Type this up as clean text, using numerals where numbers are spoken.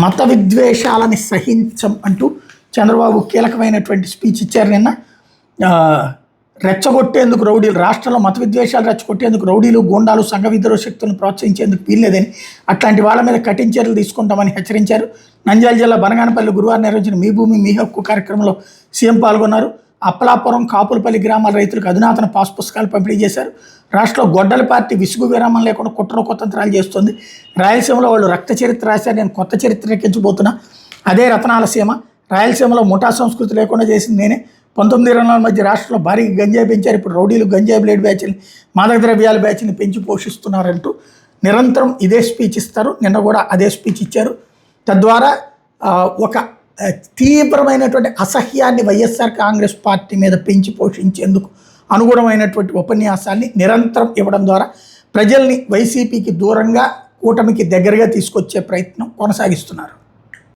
మత విద్వేషాలని సహించం అంటూ చంద్రబాబు కీలకమైనటువంటి స్పీచ్ ఇచ్చారు నిన్న. రెచ్చగొట్టేందుకు రౌడీలు, రాష్ట్రంలో మత విద్వేషాలు రెచ్చగొట్టేందుకు రౌడీలు, గూండాలు, సంఘ విద్రోహ శక్తులను ప్రోత్సహించేందుకు వీల్లేదని, అట్లాంటి వాళ్ళ మీద కఠిన చర్యలు తీసుకుంటామని హెచ్చరించారు. నంద్యాల జిల్లా బనగానపల్లి గురువారం నిర్వహించిన మీ భూమి మీ హక్కు కార్యక్రమంలో సీఎం పాల్గొన్నారు. అప్పలాపురం, కాపులపల్లి గ్రామాల రైతులకు అధునాతన పాస్ పుస్తకాలు పంపిణీ చేశారు. రాష్ట్రంలో గొడ్డల పార్టీ విసుగు విరామం లేకుండా కుట్ర కుతంత్రాలు చేస్తుంది. రాయలసీమలో వాళ్ళు రక్త చరిత్ర రాశారు, నేను కొత్త చరిత్ర ఎక్కించబోతున్నా. అదే రతనాల సీమ. రాయలసీమలో ముఠా సంస్కృతి లేకుండా చేసింది నేనే. 1924 మధ్య రాష్ట్రంలో భారీగా గంజాయి పెంచారు. ఇప్పుడు రౌడీలు గంజాయి బ్లేడ్ బ్యాచ్ని, మాదక ద్రవ్యాల బ్యాచ్ని పెంచి పోషిస్తున్నారంటూ నిరంతరం ఇదే స్పీచ్ ఇస్తారు. నిన్న కూడా అదే స్పీచ్ ఇచ్చారు. తద్వారా ఒక తీవ్రమైనటువంటి అసహ్యాన్ని వైఎస్ఆర్ కాంగ్రెస్ పార్టీ మీద పెంచి పోషించేందుకు అనుగుణమైనటువంటి ఉపన్యాసాన్ని నిరంతరం ఇవ్వడం ద్వారా ప్రజల్ని వైసీపీకి దూరంగా, కూటమికి దగ్గరగా తీసుకొచ్చే ప్రయత్నం కొనసాగిస్తున్నారు.